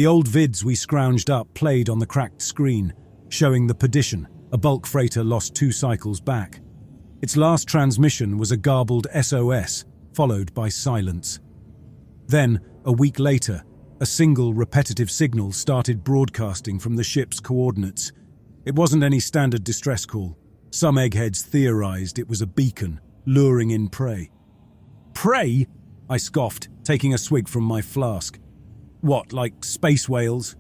The old vids we scrounged up played on the cracked screen, showing the perdition, a bulk freighter lost 2 cycles back. Its last transmission was a garbled SOS, followed by silence. Then, a week later, a single repetitive signal started broadcasting from the ship's coordinates. It wasn't any standard distress call. Some eggheads theorized it was a beacon, luring in prey. Prey? I scoffed, taking a swig from my flask. What, like space whales?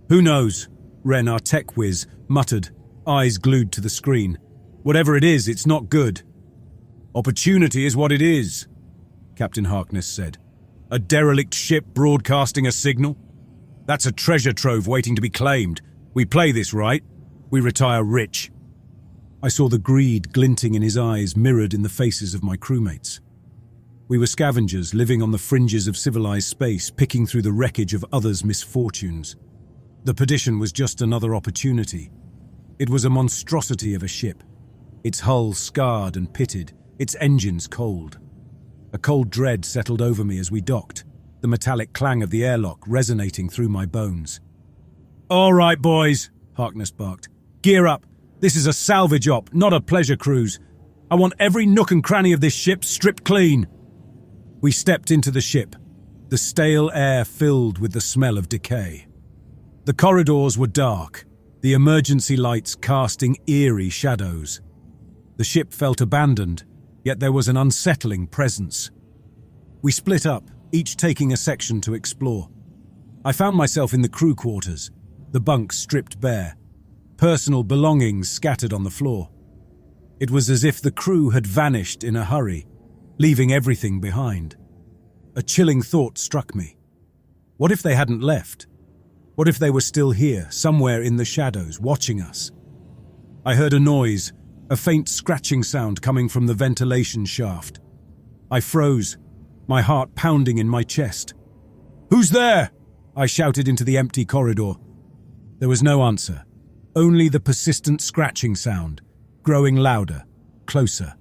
Who knows? Ren, our tech whiz, muttered, eyes glued to the screen. Whatever it is, it's not good. Opportunity is what it is, Captain Harkness said. A derelict ship broadcasting a signal? That's a treasure trove waiting to be claimed. We play this right. We retire rich. I saw the greed glinting in his eyes mirrored in the faces of my crewmates. We were scavengers living on the fringes of civilized space, picking through the wreckage of others' misfortunes. The perdition was just another opportunity. It was a monstrosity of a ship, its hull scarred and pitted, its engines cold. A cold dread settled over me as we docked, the metallic clang of the airlock resonating through my bones. "All right, boys," Harkness barked. "Gear up. This is a salvage op, not a pleasure cruise. I want every nook and cranny of this ship stripped clean." We stepped into the ship, the stale air filled with the smell of decay. The corridors were dark, the emergency lights casting eerie shadows. The ship felt abandoned, yet there was an unsettling presence. We split up, each taking a section to explore. I found myself in the crew quarters, the bunks stripped bare, personal belongings scattered on the floor. It was as if the crew had vanished in a hurry, leaving everything behind. A chilling thought struck me. What if they hadn't left? What if they were still here, somewhere in the shadows, watching us? I heard a noise, a faint scratching sound coming from the ventilation shaft. I froze, my heart pounding in my chest. "Who's there?" I shouted into the empty corridor. There was no answer, only the persistent scratching sound, growing louder, closer.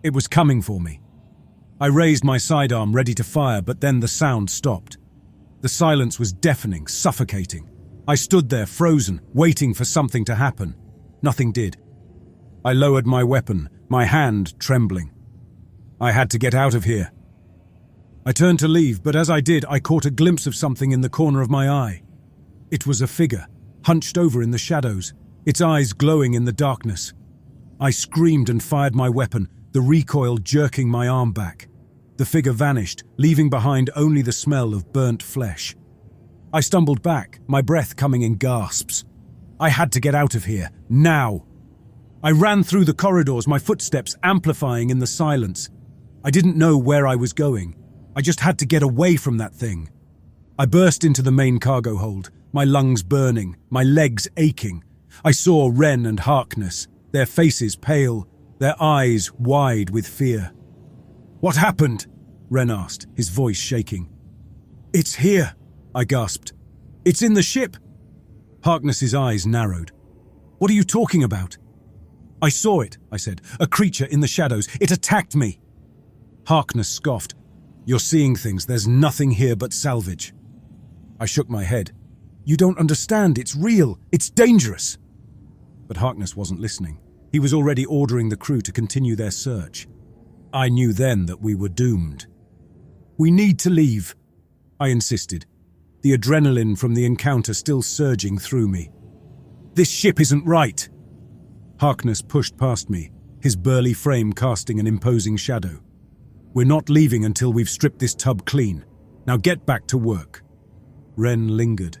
It was coming for me. I raised my sidearm ready to fire, but then the sound stopped. The silence was deafening, suffocating. I stood there, frozen, waiting for something to happen. Nothing did. I lowered my weapon, my hand trembling. I had to get out of here. I turned to leave, but as I did, I caught a glimpse of something in the corner of my eye. It was a figure, hunched over in the shadows, its eyes glowing in the darkness. I screamed and fired my weapon, the recoil jerking my arm back. The figure vanished, leaving behind only the smell of burnt flesh. I stumbled back, my breath coming in gasps. I had to get out of here, now. I ran through the corridors, my footsteps amplifying in the silence. I didn't know where I was going. I just had to get away from that thing. I burst into the main cargo hold, my lungs burning, my legs aching. I saw Ren and Harkness, their faces pale, their eyes wide with fear. "What happened?" Ren asked, his voice shaking. "It's here," I gasped. "It's in the ship." Harkness's eyes narrowed. "What are you talking about?" "I saw it," I said. "A creature in the shadows. It attacked me." Harkness scoffed. "You're seeing things. There's nothing here but salvage." I shook my head. "You don't understand. It's real. It's dangerous." But Harkness wasn't listening. He was already ordering the crew to continue their search. I knew then that we were doomed. "We need to leave," I insisted, the adrenaline from the encounter still surging through me. "This ship isn't right." Harkness pushed past me, his burly frame casting an imposing shadow. "We're not leaving until we've stripped this tub clean. Now get back to work." Ren lingered,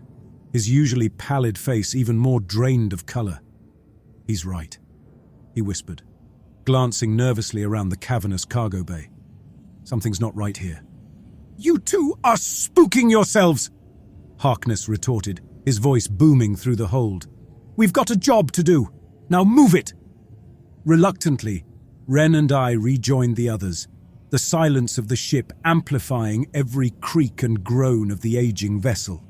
his usually pallid face even more drained of color. "He's right," he whispered, glancing nervously around the cavernous cargo bay. "Something's not right here." "You two are spooking yourselves," Harkness retorted, his voice booming through the hold. "We've got a job to do. Now move it." Reluctantly, Ren and I rejoined the others, the silence of the ship amplifying every creak and groan of the aging vessel.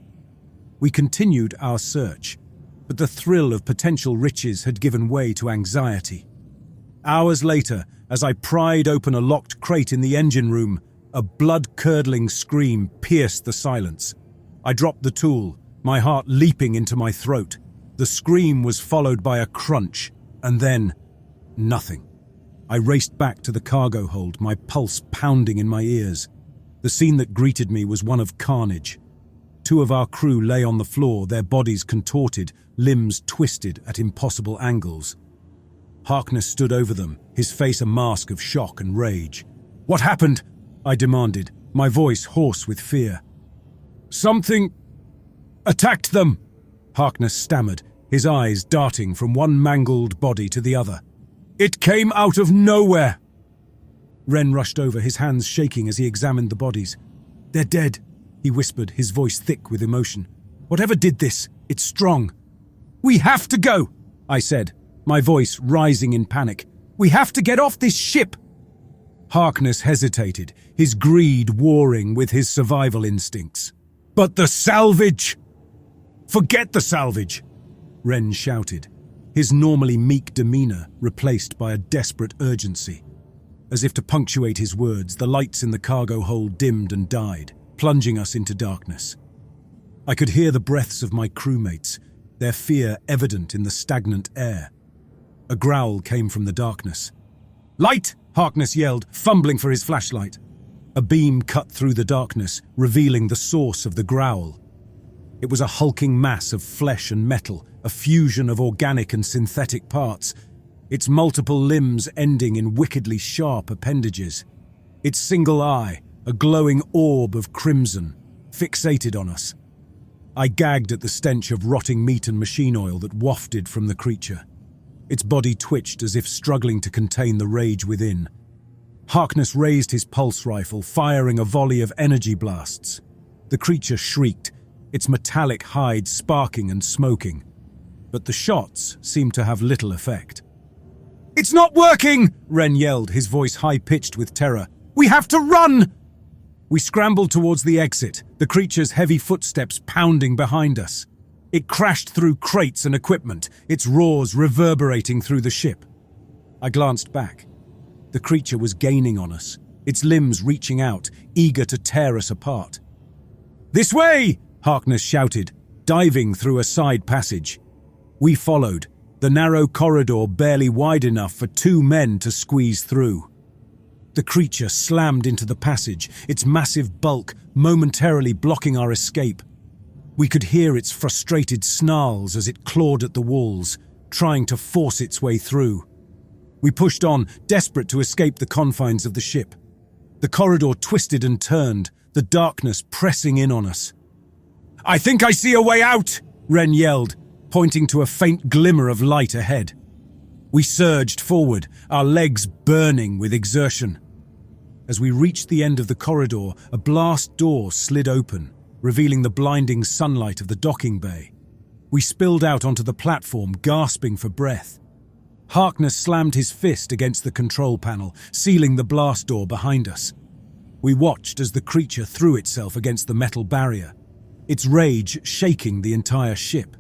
We continued our search, but the thrill of potential riches had given way to anxiety. Hours later, as I pried open a locked crate in the engine room, a blood-curdling scream pierced the silence. I dropped the tool, my heart leaping into my throat. The scream was followed by a crunch, and then nothing. I raced back to the cargo hold, my pulse pounding in my ears. The scene that greeted me was one of carnage. 2 of our crew lay on the floor, their bodies contorted, limbs twisted at impossible angles. Harkness stood over them, his face a mask of shock and rage. "What happened?" I demanded, my voice hoarse with fear. "Something attacked them," Harkness stammered, his eyes darting from one mangled body to the other. "It came out of nowhere." Ren rushed over, his hands shaking as he examined the bodies. "They're dead," he whispered, his voice thick with emotion. "Whatever did this, it's strong." "We have to go," I said, my voice rising in panic. "We have to get off this ship." Harkness hesitated, his greed warring with his survival instincts. "But the salvage!" "Forget the salvage!" Ren shouted, his normally meek demeanor replaced by a desperate urgency. As if to punctuate his words, the lights in the cargo hold dimmed and died, plunging us into darkness. I could hear the breaths of my crewmates, their fear evident in the stagnant air. A growl came from the darkness. "Light!" Harkness yelled, fumbling for his flashlight. A beam cut through the darkness, revealing the source of the growl. It was a hulking mass of flesh and metal, a fusion of organic and synthetic parts, its multiple limbs ending in wickedly sharp appendages. Its single eye, a glowing orb of crimson, fixated on us. I gagged at the stench of rotting meat and machine oil that wafted from the creature. Its body twitched as if struggling to contain the rage within. Harkness raised his pulse rifle, firing a volley of energy blasts. The creature shrieked, its metallic hide sparking and smoking. But the shots seemed to have little effect. "It's not working!" Ren yelled, his voice high-pitched with terror. "We have to run!" We scrambled towards the exit, the creature's heavy footsteps pounding behind us. It crashed through crates and equipment, its roars reverberating through the ship. I glanced back. The creature was gaining on us, its limbs reaching out, eager to tear us apart. "This way!" Harkness shouted, diving through a side passage. We followed, the narrow corridor barely wide enough for 2 men to squeeze through. The creature slammed into the passage, its massive bulk momentarily blocking our escape. We could hear its frustrated snarls as it clawed at the walls, trying to force its way through. We pushed on, desperate to escape the confines of the ship. The corridor twisted and turned, the darkness pressing in on us. "I think I see a way out!" Ren yelled, pointing to a faint glimmer of light ahead. We surged forward, our legs burning with exertion. As we reached the end of the corridor, a blast door slid open, revealing the blinding sunlight of the docking bay. We spilled out onto the platform, gasping for breath. Harkness slammed his fist against the control panel, sealing the blast door behind us. We watched as the creature threw itself against the metal barrier, its rage shaking the entire ship.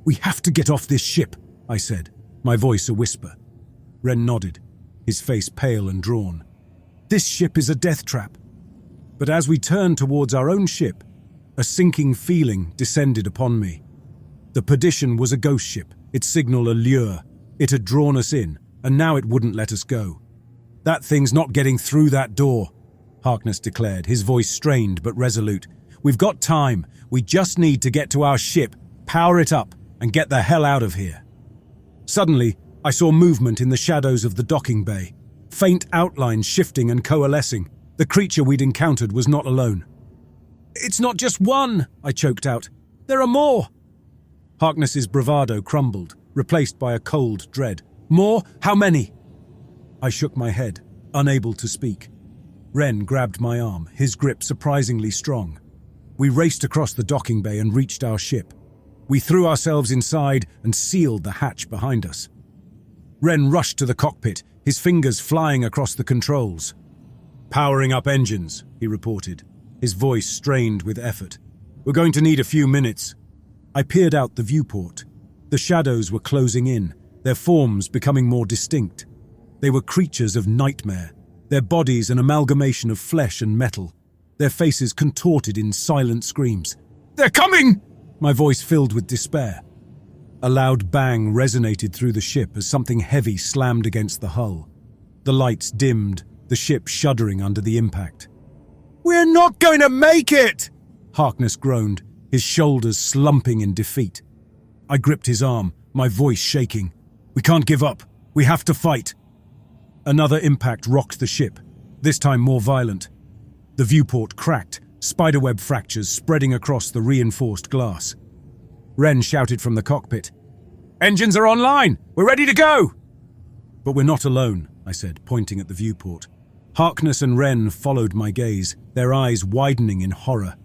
"We have to get off this ship," I said, my voice a whisper. Ren nodded, his face pale and drawn. "This ship is a death trap." But as we turned towards our own ship, a sinking feeling descended upon me. The Perdition was a ghost ship, its signal a lure. It had drawn us in, and now it wouldn't let us go. "That thing's not getting through that door," Harkness declared, his voice strained but resolute. "We've got time. We just need to get to our ship, power it up, and get the hell out of here." Suddenly, I saw movement in the shadows of the docking bay, faint outlines shifting and coalescing. The creature we'd encountered was not alone. "It's not just one," I choked out. "There are more." Harkness's bravado crumbled, replaced by a cold dread. "More? How many?" I shook my head, unable to speak. Ren grabbed my arm, his grip surprisingly strong. We raced across the docking bay and reached our ship. We threw ourselves inside and sealed the hatch behind us. Ren rushed to the cockpit, his fingers flying across the controls. "Powering up engines," he reported, his voice strained with effort. "We're going to need a few minutes." I peered out the viewport. The shadows were closing in, their forms becoming more distinct. They were creatures of nightmare, their bodies an amalgamation of flesh and metal, their faces contorted in silent screams. They're coming! My voice filled with despair. A loud bang resonated through the ship as something heavy slammed against the hull. The lights dimmed, the ship shuddering under the impact. "We're not going to make it!" Harkness groaned, his shoulders slumping in defeat. I gripped his arm, my voice shaking. "We can't give up. We have to fight." Another impact rocked the ship, this time more violent. The viewport cracked, spiderweb fractures spreading across the reinforced glass. Ren shouted from the cockpit, "Engines are online! We're ready to go!" "But we're not alone," I said, pointing at the viewport. Harkness and Ren followed my gaze, their eyes widening in horror.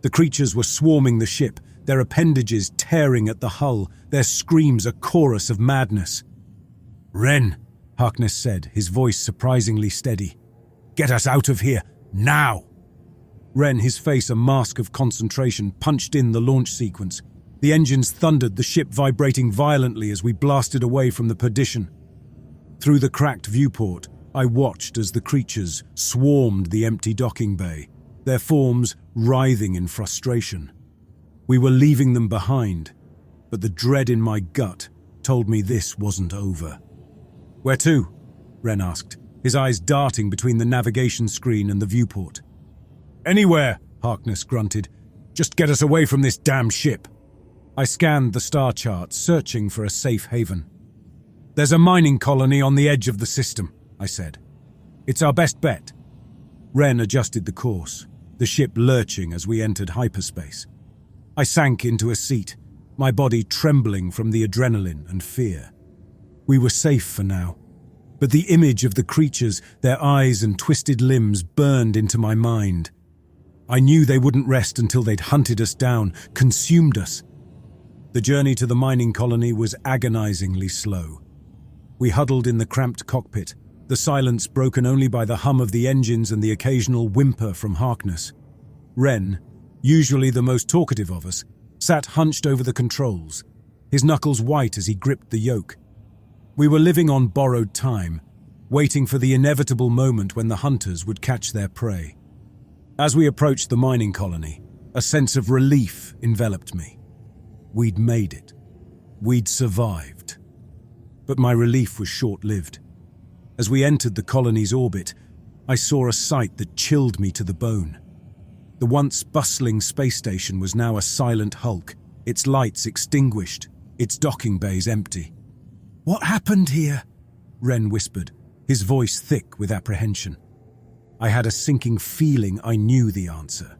The creatures were swarming the ship, their appendages tearing at the hull, their screams a chorus of madness. "Ren," Harkness said, his voice surprisingly steady. "Get us out of here, now!" Ren, his face a mask of concentration, punched in the launch sequence. The engines thundered, the ship vibrating violently as we blasted away from the perdition. Through the cracked viewport, I watched as the creatures swarmed the empty docking bay, their forms writhing in frustration. We were leaving them behind, but the dread in my gut told me this wasn't over. "Where to?" Ren asked, his eyes darting between the navigation screen and the viewport. "Anywhere," Harkness grunted. "Just get us away from this damn ship." I scanned the star chart, searching for a safe haven. "There's a mining colony on the edge of the system," I said. "It's our best bet." Ren adjusted the course, the ship lurching as we entered hyperspace. I sank into a seat, my body trembling from the adrenaline and fear. We were safe for now, but the image of the creatures, their eyes and twisted limbs burned into my mind. I knew they wouldn't rest until they'd hunted us down, consumed us. The journey to the mining colony was agonizingly slow. We huddled in the cramped cockpit, the silence broken only by the hum of the engines and the occasional whimper from Harkness. Ren, usually the most talkative of us, sat hunched over the controls, his knuckles white as he gripped the yoke. We were living on borrowed time, waiting for the inevitable moment when the hunters would catch their prey. As we approached the mining colony, a sense of relief enveloped me. We'd made it. We'd survived. But my relief was short-lived. As we entered the colony's orbit, I saw a sight that chilled me to the bone. The once bustling space station was now a silent hulk, its lights extinguished, its docking bays empty. "What happened here?" Ren whispered, his voice thick with apprehension. I had a sinking feeling I knew the answer.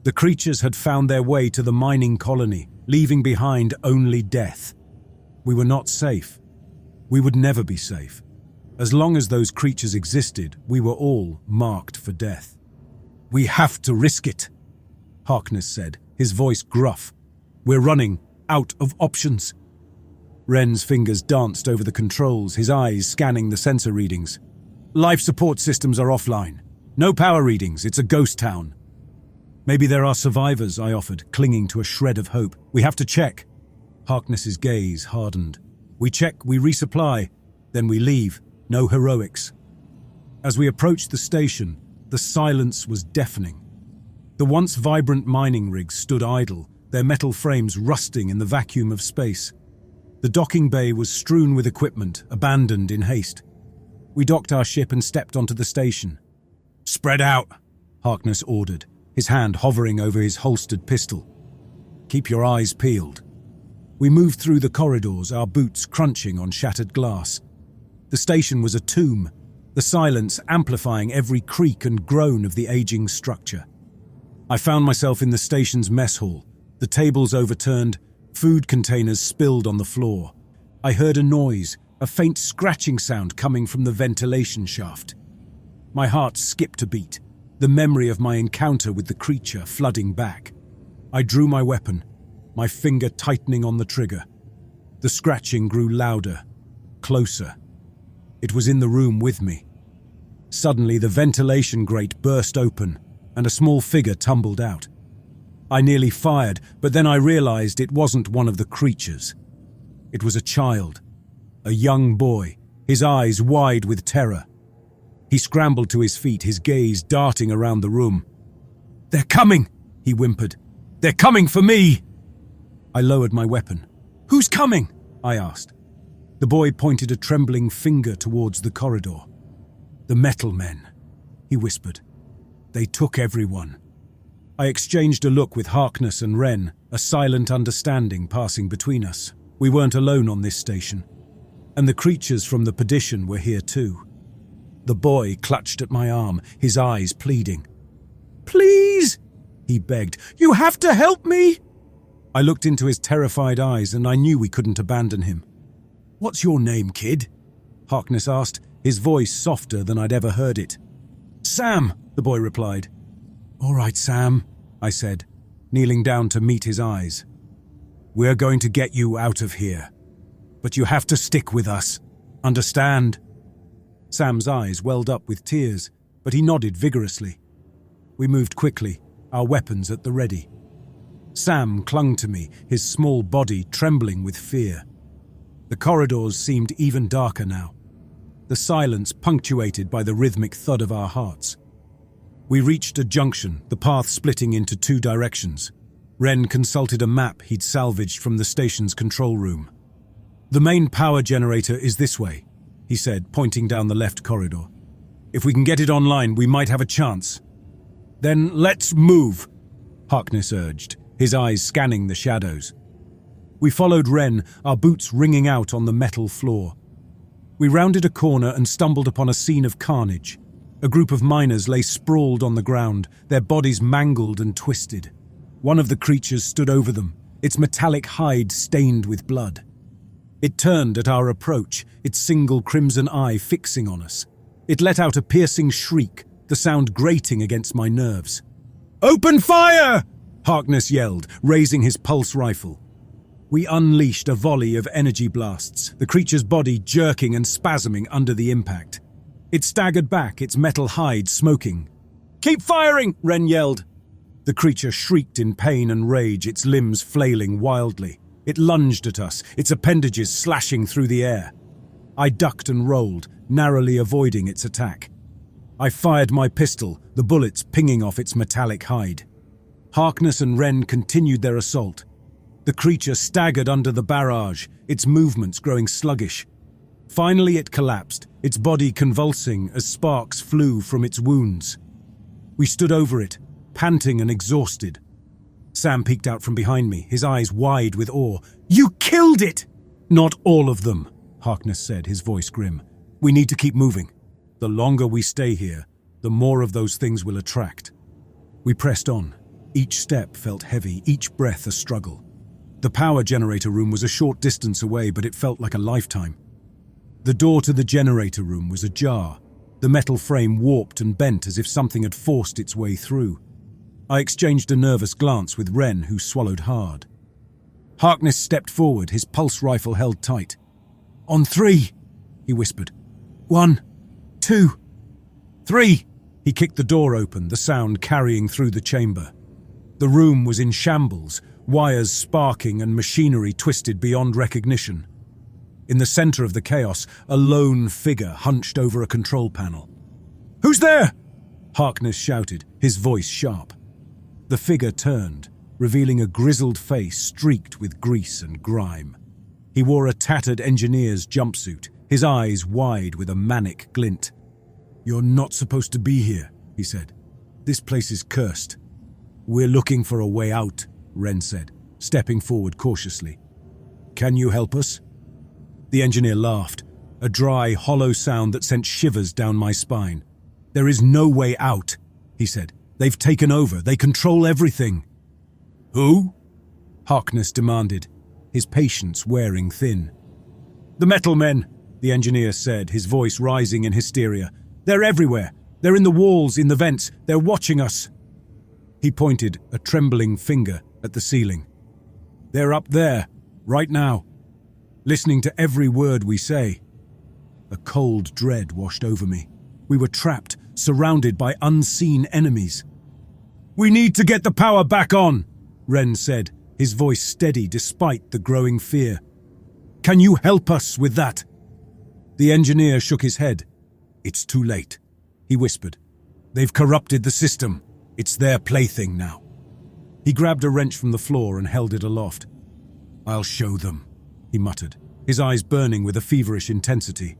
The creatures had found their way to the mining colony, leaving behind only death. We were not safe. We would never be safe. As long as those creatures existed, we were all marked for death. "We have to risk it," Harkness said, his voice gruff. "We're running out of options." Ren's fingers danced over the controls, his eyes scanning the sensor readings. "Life support systems are offline. No power readings, it's a ghost town." "Maybe there are survivors," I offered, clinging to a shred of hope. "We have to check." Harkness's gaze hardened. "We check, we resupply, then we leave. No heroics." As we approached the station, the silence was deafening. The once vibrant mining rigs stood idle, their metal frames rusting in the vacuum of space. The docking bay was strewn with equipment, abandoned in haste. We docked our ship and stepped onto the station. "Spread out," Harkness ordered, his hand hovering over his holstered pistol. "Keep your eyes peeled." We moved through the corridors, our boots crunching on shattered glass. The station was a tomb, the silence amplifying every creak and groan of the aging structure. I found myself in the station's mess hall, the tables overturned, food containers spilled on the floor. I heard a noise, a faint scratching sound coming from the ventilation shaft. My heart skipped a beat, the memory of my encounter with the creature flooding back. I drew my weapon, my finger tightening on the trigger. The scratching grew louder, closer. It was in the room with me. Suddenly, the ventilation grate burst open, and a small figure tumbled out. I nearly fired, but then I realized it wasn't one of the creatures. It was a child, a young boy, his eyes wide with terror. He scrambled to his feet, his gaze darting around the room. "They're coming!" he whimpered. They're coming for me! I lowered my weapon. Who's coming? I asked. The boy pointed a trembling finger towards the corridor. The metal men, he whispered. They took everyone. I exchanged a look with Harkness and Wren, a silent understanding passing between us. We weren't alone on this station. And the creatures from the perdition were here too. The boy clutched at my arm, his eyes pleading. Please, he begged. You have to help me! I looked into his terrified eyes and I knew we couldn't abandon him. What's your name, kid? Harkness asked, his voice softer than I'd ever heard it. Sam, the boy replied. All right, Sam, I said, kneeling down to meet his eyes. We're going to get you out of here. But you have to stick with us. Understand? Sam's eyes welled up with tears, but he nodded vigorously. We moved quickly, our weapons at the ready. Sam clung to me, his small body trembling with fear. The corridors seemed even darker now, the silence punctuated by the rhythmic thud of our hearts. We reached a junction, the path splitting into two directions. Wren consulted a map he'd salvaged from the station's control room. The main power generator is this way, he said, pointing down the left corridor. If we can get it online, we might have a chance. Then let's move, Harkness urged, his eyes scanning the shadows. We followed Wren, our boots ringing out on the metal floor. We rounded a corner and stumbled upon a scene of carnage. A group of miners lay sprawled on the ground, their bodies mangled and twisted. One of the creatures stood over them, its metallic hide stained with blood. It turned at our approach, its single crimson eye fixing on us. It let out a piercing shriek, the sound grating against my nerves. "Open fire!" Harkness yelled, raising his pulse rifle. We unleashed a volley of energy blasts, the creature's body jerking and spasming under the impact. It staggered back, its metal hide smoking. "Keep firing!" Wren yelled. The creature shrieked in pain and rage, its limbs flailing wildly. It lunged at us, its appendages slashing through the air. I ducked and rolled, narrowly avoiding its attack. I fired my pistol, the bullets pinging off its metallic hide. Harkness and Wren continued their assault. The creature staggered under the barrage, its movements growing sluggish. Finally it collapsed, its body convulsing as sparks flew from its wounds. We stood over it, panting and exhausted. Sam peeked out from behind me, his eyes wide with awe. "You killed it!" "Not all of them," Harkness said, his voice grim. "We need to keep moving. The longer we stay here, the more of those things will attract." We pressed on. Each step felt heavy, each breath a struggle. The power generator room was a short distance away, but it felt like a lifetime. The door to the generator room was ajar, the metal frame warped and bent as if something had forced its way through. I exchanged a nervous glance with Wren, who swallowed hard. Harkness stepped forward, his pulse rifle held tight. "On 3, he whispered. 1, 2, 3. He kicked the door open, the sound carrying through the chamber. The room was in shambles, wires sparking and machinery twisted beyond recognition. In the center of the chaos, a lone figure hunched over a control panel. "Who's there?" Harkness shouted, his voice sharp. The figure turned, revealing a grizzled face streaked with grease and grime. He wore a tattered engineer's jumpsuit, his eyes wide with a manic glint. "You're not supposed to be here," he said. "This place is cursed." "We're looking for a way out," Wren said, stepping forward cautiously. "Can you help us?" The engineer laughed, a dry, hollow sound that sent shivers down my spine. "There is no way out," he said. "They've taken over. They control everything." "Who?" Harkness demanded, his patience wearing thin. "The metal men," the engineer said, his voice rising in hysteria. "They're everywhere. They're in the walls, in the vents. They're watching us." He pointed a trembling finger at the ceiling. "They're up there, right now, listening to every word we say." A cold dread washed over me. We were trapped, surrounded by unseen enemies. "We need to get the power back on," Wren said, his voice steady despite the growing fear. "Can you help us with that?" The engineer shook his head. "It's too late," he whispered. "They've corrupted the system. It's their plaything now." He grabbed a wrench from the floor and held it aloft. "I'll show them," he muttered, his eyes burning with a feverish intensity.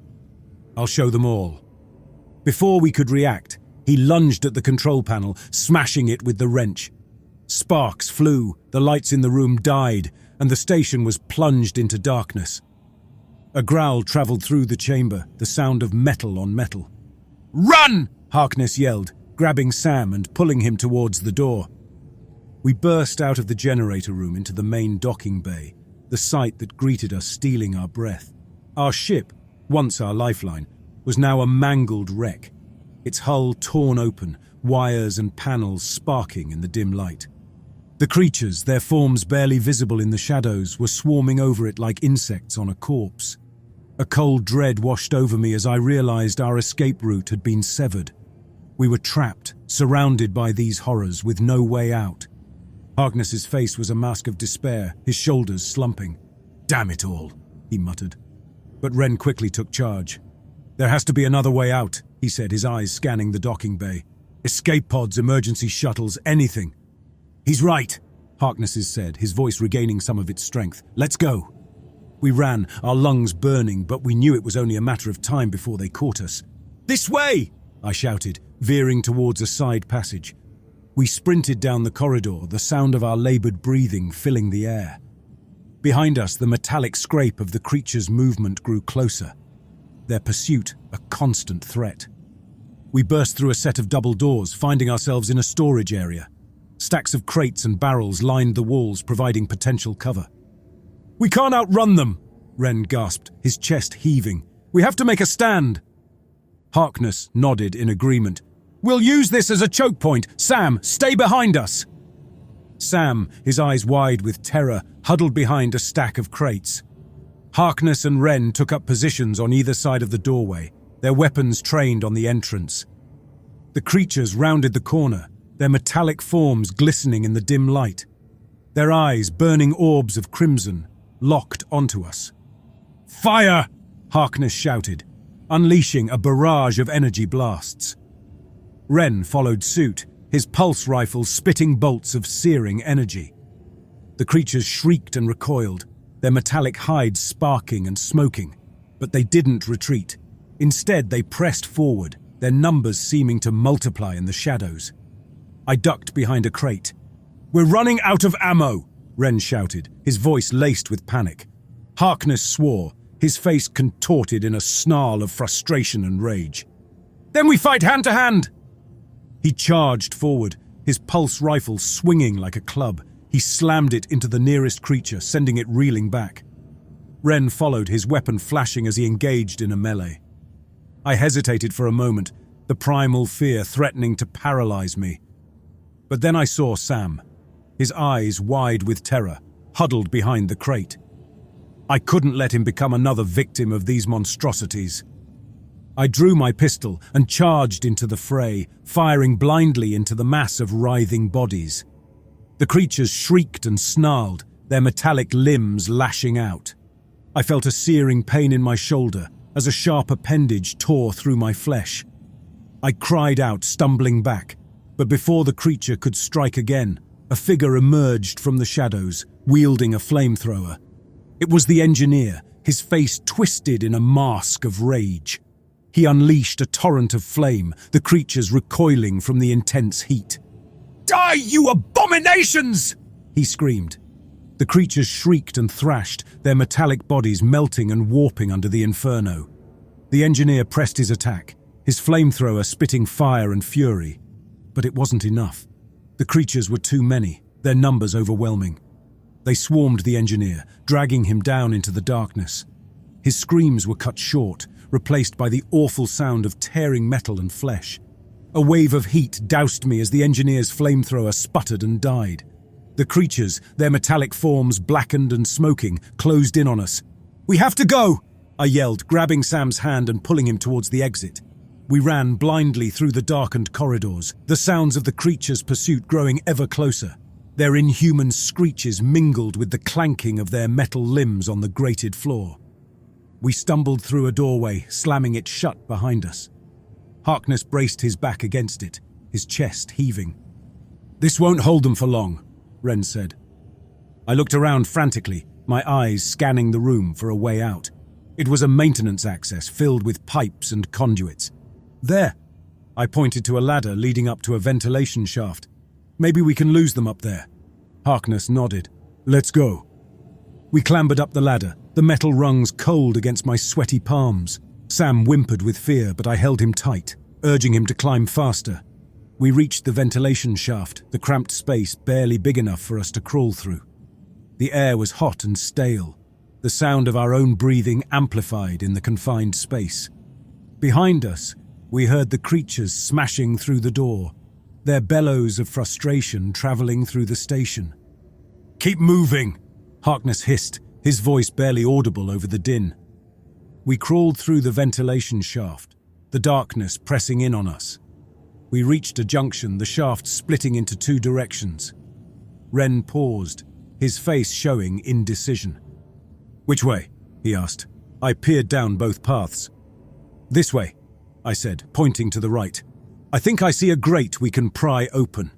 "I'll show them all." Before we could react, he lunged at the control panel, smashing it with the wrench. Sparks flew, the lights in the room died, and the station was plunged into darkness. A growl traveled through the chamber, the sound of metal on metal. "Run!" Harkness yelled, grabbing Sam and pulling him towards the door. We burst out of the generator room into the main docking bay, the sight that greeted us stealing our breath. Our ship, once our lifeline, was now a mangled wreck, its hull torn open, wires and panels sparking in the dim light. The creatures, their forms barely visible in the shadows, were swarming over it like insects on a corpse. A cold dread washed over me as I realized our escape route had been severed. We were trapped, surrounded by these horrors, with no way out. Harkness's face was a mask of despair, his shoulders slumping. "Damn it all," he muttered. But Wren quickly took charge. "There has to be another way out," he said, his eyes scanning the docking bay. "Escape pods, emergency shuttles, anything." "He's right," Harkness said, his voice regaining some of its strength. "Let's go." We ran, our lungs burning, but we knew it was only a matter of time before they caught us. "This way!" I shouted, veering towards a side passage. We sprinted down the corridor, the sound of our labored breathing filling the air. Behind us, the metallic scrape of the creature's movement grew closer, their pursuit a constant threat. We burst through a set of double doors, finding ourselves in a storage area. Stacks of crates and barrels lined the walls, providing potential cover. "We can't outrun them," Wren gasped, his chest heaving. "We have to make a stand." Harkness nodded in agreement. "We'll use this as a choke point. Sam, stay behind us." Sam, his eyes wide with terror, huddled behind a stack of crates. Harkness and Wren took up positions on either side of the doorway, their weapons trained on the entrance. The creatures rounded the corner, their metallic forms glistening in the dim light. Their eyes, burning orbs of crimson, locked onto us. "Fire!" Harkness shouted, unleashing a barrage of energy blasts. Wren followed suit, his pulse rifle spitting bolts of searing energy. The creatures shrieked and recoiled, their metallic hides sparking and smoking, but they didn't retreat. Instead, they pressed forward, their numbers seeming to multiply in the shadows. I ducked behind a crate. "We're running out of ammo!" Wren shouted, his voice laced with panic. Harkness swore, his face contorted in a snarl of frustration and rage. "Then we fight hand to hand!" He charged forward, his pulse rifle swinging like a club. He slammed it into the nearest creature, sending it reeling back. Wren followed, his weapon flashing as he engaged in a melee. I hesitated for a moment, the primal fear threatening to paralyze me. But then I saw Sam, his eyes wide with terror, huddled behind the crate. I couldn't let him become another victim of these monstrosities. I drew my pistol and charged into the fray, firing blindly into the mass of writhing bodies. The creatures shrieked and snarled, their metallic limbs lashing out. I felt a searing pain in my shoulder as a sharp appendage tore through my flesh. I cried out, stumbling back, but before the creature could strike again, a figure emerged from the shadows, wielding a flamethrower. It was the engineer, his face twisted in a mask of rage. He unleashed a torrent of flame, the creatures recoiling from the intense heat. "Die, you abominations!" he screamed. The creatures shrieked and thrashed, their metallic bodies melting and warping under the inferno. The engineer pressed his attack, his flamethrower spitting fire and fury. But it wasn't enough. The creatures were too many, their numbers overwhelming. They swarmed the engineer, dragging him down into the darkness. His screams were cut short, replaced by the awful sound of tearing metal and flesh. A wave of heat doused me as the engineer's flamethrower sputtered and died. The creatures, their metallic forms blackened and smoking, closed in on us. "We have to go!" I yelled, grabbing Sam's hand and pulling him towards the exit. We ran blindly through the darkened corridors, the sounds of the creatures' pursuit growing ever closer. Their inhuman screeches mingled with the clanking of their metal limbs on the grated floor. We stumbled through a doorway, slamming it shut behind us. Harkness braced his back against it, his chest heaving. "This won't hold them for long," Ren said. I looked around frantically, my eyes scanning the room for a way out. It was a maintenance access filled with pipes and conduits. There! I pointed to a ladder leading up to a ventilation shaft. Maybe we can lose them up there. Harkness nodded. Let's go. We clambered up the ladder, the metal rungs cold against my sweaty palms. Sam whimpered with fear, but I held him tight, urging him to climb faster. We reached the ventilation shaft, the cramped space barely big enough for us to crawl through. The air was hot and stale, the sound of our own breathing amplified in the confined space. Behind us, we heard the creatures smashing through the door, their bellows of frustration traveling through the station. Keep moving, Harkness hissed, his voice barely audible over the din. We crawled through the ventilation shaft, the darkness pressing in on us. We reached a junction, the shaft splitting into two directions. Ren paused, his face showing indecision. Which way? He asked. I peered down both paths. This way, I said, pointing to the right. I think I see a grate we can pry open.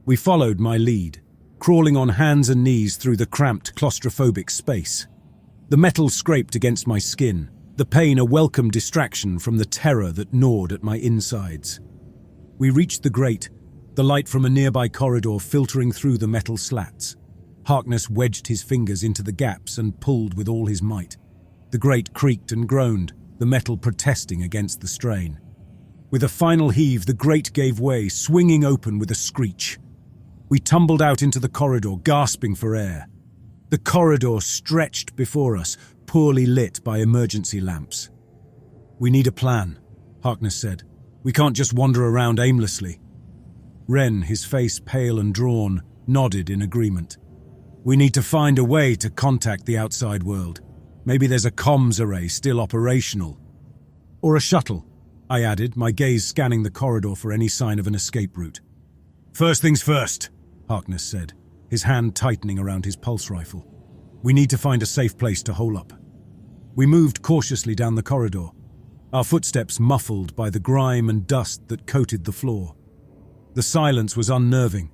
We followed my lead, crawling on hands and knees through the cramped, claustrophobic space. The metal scraped against my skin, the pain a welcome distraction from the terror that gnawed at my insides. We reached the grate, the light from a nearby corridor filtering through the metal slats. Harkness wedged his fingers into the gaps and pulled with all his might. The grate creaked and groaned, the metal protesting against the strain. With a final heave, the grate gave way, swinging open with a screech. We tumbled out into the corridor, gasping for air. The corridor stretched before us, poorly lit by emergency lamps. We need a plan, Harkness said. We can't just wander around aimlessly. Ren, his face pale and drawn, nodded in agreement. We need to find a way to contact the outside world. Maybe there's a comms array still operational. Or a shuttle, I added, my gaze scanning the corridor for any sign of an escape route. First things first, Harkness said, his hand tightening around his pulse rifle. We need to find a safe place to hole up. We moved cautiously down the corridor, our footsteps muffled by the grime and dust that coated the floor. The silence was unnerving,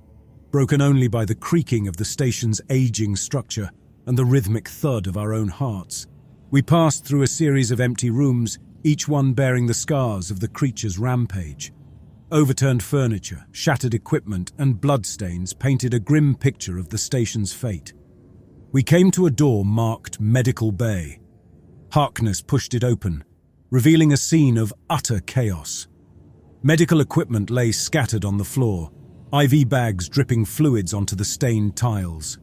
broken only by the creaking of the station's aging structure and the rhythmic thud of our own hearts. We passed through a series of empty rooms, each one bearing the scars of the creature's rampage. Overturned furniture, shattered equipment, and bloodstains painted a grim picture of the station's fate. We came to a door marked Medical Bay. Harkness pushed it open, revealing a scene of utter chaos. Medical equipment lay scattered on the floor, IV bags dripping fluids onto the stained tiles.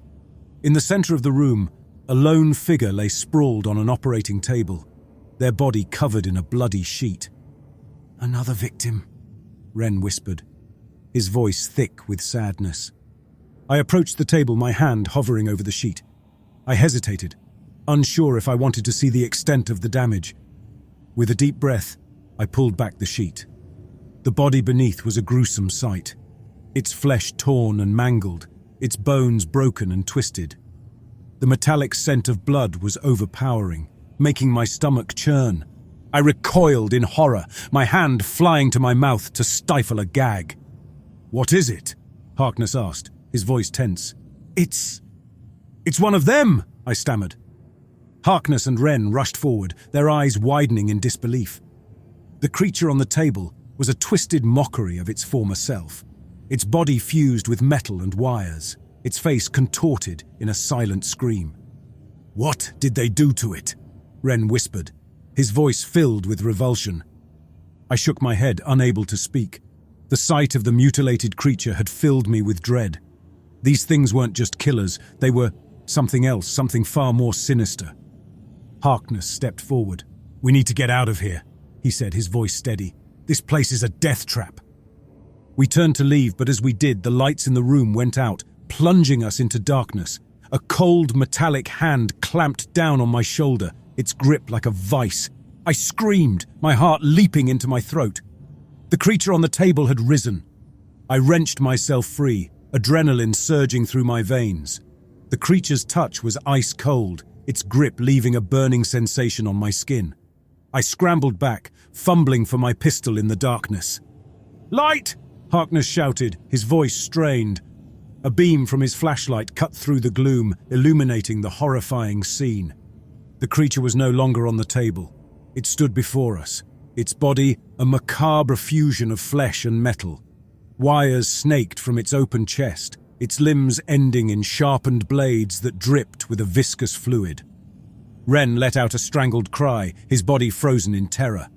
In the center of the room, a lone figure lay sprawled on an operating table, their body covered in a bloody sheet. Another victim, Ren whispered, his voice thick with sadness. I approached the table, my hand hovering over the sheet. I hesitated, unsure if I wanted to see the extent of the damage. With a deep breath, I pulled back the sheet. The body beneath was a gruesome sight, its flesh torn and mangled, its bones broken and twisted. The metallic scent of blood was overpowering, making my stomach churn. I recoiled in horror, my hand flying to my mouth to stifle a gag. What is it? Harkness asked, his voice tense. It's one of them, I stammered. Harkness and Ren rushed forward, their eyes widening in disbelief. The creature on the table was a twisted mockery of its former self, its body fused with metal and wires, its face contorted in a silent scream. What did they do to it? Ren whispered, his voice filled with revulsion. I shook my head, unable to speak. The sight of the mutilated creature had filled me with dread. These things weren't just killers, they were something else, something far more sinister. Harkness stepped forward. We need to get out of here, he said, his voice steady. This place is a death trap. We turned to leave, but as we did, the lights in the room went out, plunging us into darkness. A cold, metallic hand clamped down on my shoulder, its grip like a vice. I screamed, my heart leaping into my throat. The creature on the table had risen. I wrenched myself free, adrenaline surging through my veins. The creature's touch was ice cold, its grip leaving a burning sensation on my skin. I scrambled back, fumbling for my pistol in the darkness. Light! Harkness shouted, his voice strained. A beam from his flashlight cut through the gloom, illuminating the horrifying scene. The creature was no longer on the table. It stood before us, its body a macabre fusion of flesh and metal. Wires snaked from its open chest, its limbs ending in sharpened blades that dripped with a viscous fluid. Ren let out a strangled cry, his body frozen in terror.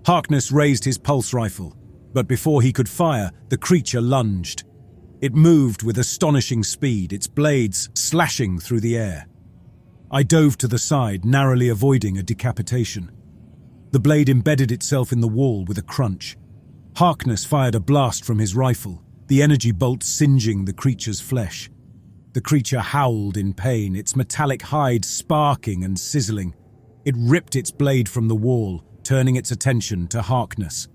Harkness raised his pulse rifle, but before he could fire, the creature lunged. It moved with astonishing speed, its blades slashing through the air. I dove to the side, narrowly avoiding a decapitation. The blade embedded itself in the wall with a crunch. Harkness fired a blast from his rifle, the energy bolt singeing the creature's flesh. The creature howled in pain, its metallic hide sparking and sizzling. It ripped its blade from the wall, turning its attention to Harkness.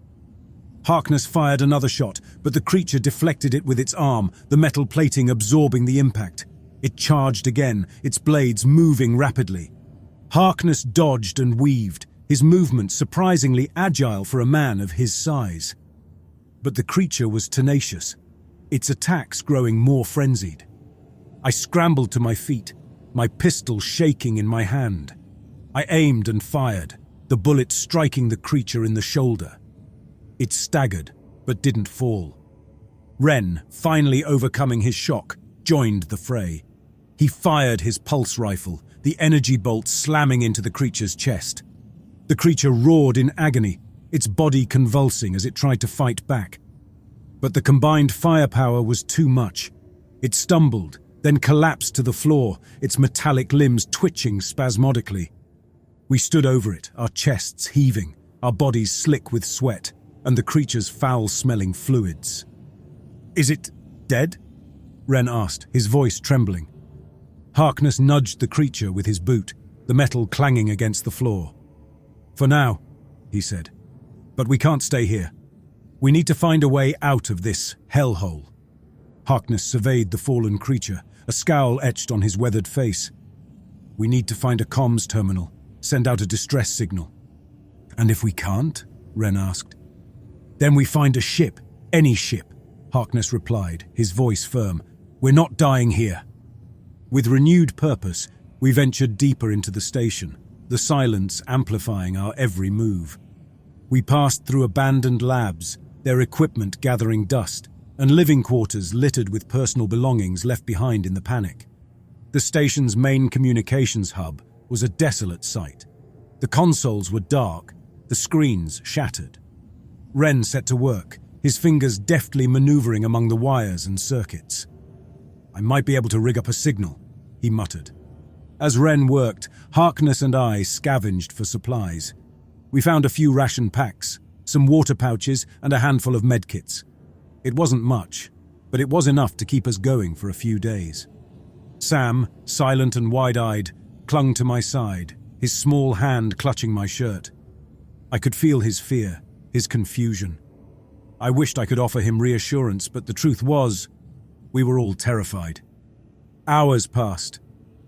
Harkness fired another shot, but the creature deflected it with its arm, the metal plating absorbing the impact. It charged again, its blades moving rapidly. Harkness dodged and weaved, his movements surprisingly agile for a man of his size. But the creature was tenacious, its attacks growing more frenzied. I scrambled to my feet, my pistol shaking in my hand. I aimed and fired, the bullet striking the creature in the shoulder. It staggered, but didn't fall. Ren, finally overcoming his shock, joined the fray. He fired his pulse rifle, the energy bolt slamming into the creature's chest. The creature roared in agony, its body convulsing as it tried to fight back. But the combined firepower was too much. It stumbled, then collapsed to the floor, its metallic limbs twitching spasmodically. We stood over it, our chests heaving, our bodies slick with sweat, and the creature's foul-smelling fluids. "Is it dead?" Ren asked, his voice trembling. Harkness nudged the creature with his boot, the metal clanging against the floor. "For now," he said. "But we can't stay here. We need to find a way out of this hellhole." Harkness surveyed the fallen creature, a scowl etched on his weathered face. "We need to find a comms terminal, send out a distress signal." "And if we can't?" Ren asked. "Then we find a ship, any ship," Harkness replied, his voice firm. "We're not dying here." With renewed purpose, we ventured deeper into the station, the silence amplifying our every move. We passed through abandoned labs, their equipment gathering dust, and living quarters littered with personal belongings left behind in the panic. The station's main communications hub was a desolate sight. The consoles were dark, the screens shattered. Ren set to work, his fingers deftly maneuvering among the wires and circuits. "I might be able to rig up a signal," he muttered. As Ren worked, Harkness and I scavenged for supplies. We found a few ration packs, some water pouches, and a handful of medkits. It wasn't much, but it was enough to keep us going for a few days. Sam, silent and wide-eyed, clung to my side, his small hand clutching my shirt. I could feel his fear, his confusion. I wished I could offer him reassurance, but the truth was, we were all terrified. Hours passed,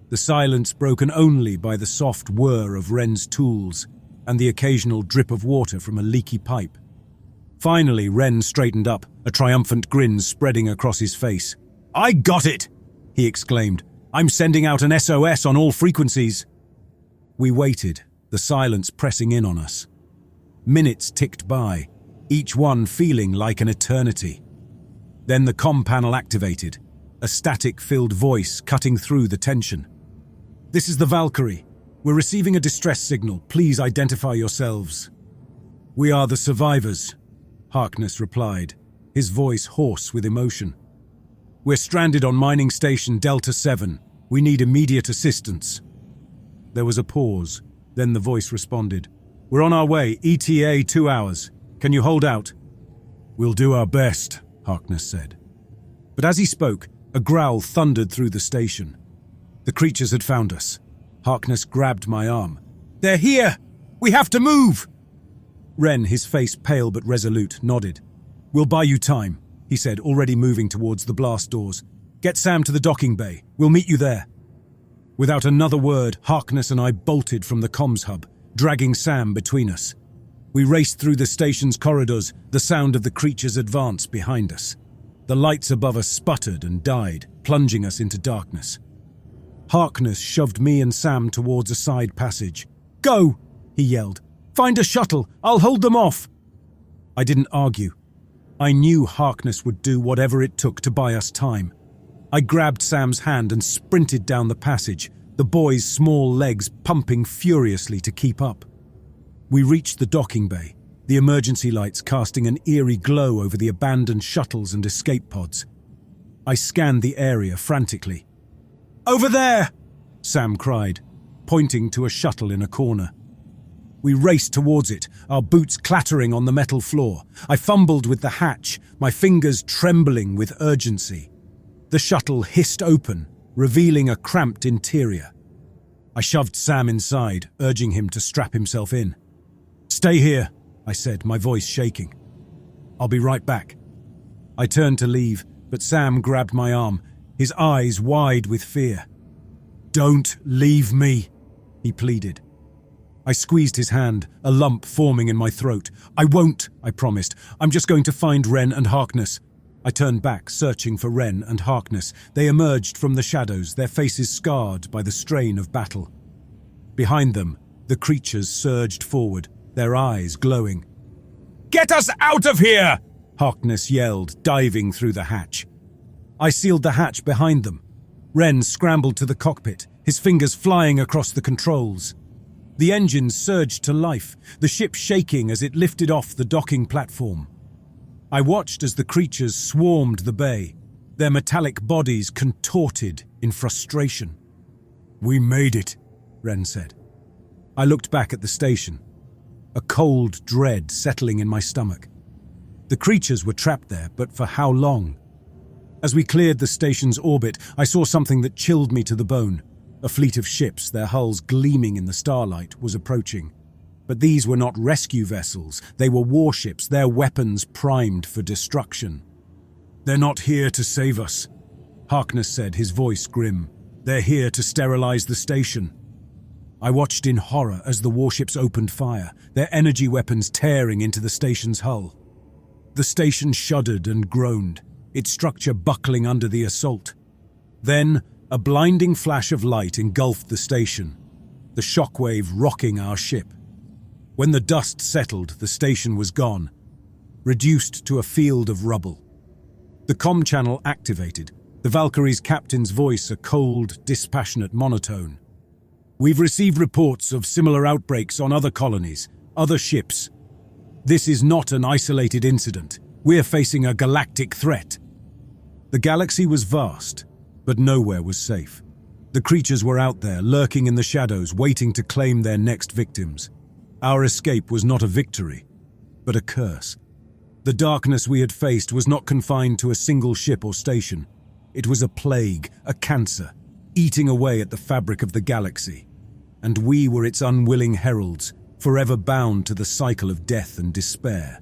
the silence broken only by the soft whir of Ren's tools and the occasional drip of water from a leaky pipe. Finally, Ren straightened up, a triumphant grin spreading across his face. "I got it!" he exclaimed. "I'm sending out an SOS on all frequencies." We waited, the silence pressing in on us. Minutes ticked by, each one feeling like an eternity. Then the comm panel activated, a static-filled voice cutting through the tension. "This is the Valkyrie. We're receiving a distress signal. Please identify yourselves." "We are the survivors," Harkness replied, his voice hoarse with emotion. "We're stranded on mining station Delta 7. We need immediate assistance." There was a pause, then the voice responded. "We're on our way, ETA 2 hours. Can you hold out?" "We'll do our best," Harkness said. But as he spoke, a growl thundered through the station. The creatures had found us. Harkness grabbed my arm. "They're here! We have to move!" Ren, his face pale but resolute, nodded. "We'll buy you time," he said, already moving towards the blast doors. "Get Sam to the docking bay. We'll meet you there." Without another word, Harkness and I bolted from the comms hub, dragging Sam between us. We raced through the station's corridors, the sound of the creature's advance behind us. The lights above us sputtered and died, plunging us into darkness. Harkness shoved me and Sam towards a side passage. "Go!" he yelled. "Find a shuttle! I'll hold them off!" I didn't argue. I knew Harkness would do whatever it took to buy us time. I grabbed Sam's hand and sprinted down the passage, the boy's small legs pumping furiously to keep up. We reached the docking bay, the emergency lights casting an eerie glow over the abandoned shuttles and escape pods. I scanned the area frantically. "Over there!" Sam cried, pointing to a shuttle in a corner. We raced towards it, our boots clattering on the metal floor. I fumbled with the hatch, my fingers trembling with urgency. The shuttle hissed open, revealing a cramped interior. I shoved Sam inside, urging him to strap himself in. "Stay here," I said, my voice shaking. "I'll be right back." I turned to leave, but Sam grabbed my arm, his eyes wide with fear. "Don't leave me," he pleaded. I squeezed his hand, a lump forming in my throat. "I won't," I promised. "I'm just going to find Wren and Harkness." I turned back, searching for Wren and Harkness. They emerged from the shadows, their faces scarred by the strain of battle. Behind them, the creatures surged forward, their eyes glowing. "Get us out of here!" Harkness yelled, diving through the hatch. I sealed the hatch behind them. Wren scrambled to the cockpit, his fingers flying across the controls. The engines surged to life, the ship shaking as it lifted off the docking platform. I watched as the creatures swarmed the bay, their metallic bodies contorted in frustration. "We made it," Wren said. I looked back at the station, a cold dread settling in my stomach. The creatures were trapped there, but for how long? As we cleared the station's orbit, I saw something that chilled me to the bone. A fleet of ships, their hulls gleaming in the starlight, was approaching. But these were not rescue vessels. They were warships, their weapons primed for destruction. "They're not here to save us," Harkness said, his voice grim. "They're here to sterilize the station." I watched in horror as the warships opened fire, their energy weapons tearing into the station's hull. The station shuddered and groaned, its structure buckling under the assault. Then, a blinding flash of light engulfed the station, the shockwave rocking our ship. When the dust settled, the station was gone, reduced to a field of rubble. The comm channel activated, the Valkyrie's captain's voice a cold, dispassionate monotone. "We've received reports of similar outbreaks on other colonies, other ships. This is not an isolated incident. We're facing a galactic threat." The galaxy was vast, but nowhere was safe. The creatures were out there, lurking in the shadows, waiting to claim their next victims. Our escape was not a victory, but a curse. The darkness we had faced was not confined to a single ship or station. It was a plague, a cancer, eating away at the fabric of the galaxy. And we were its unwilling heralds, forever bound to the cycle of death and despair.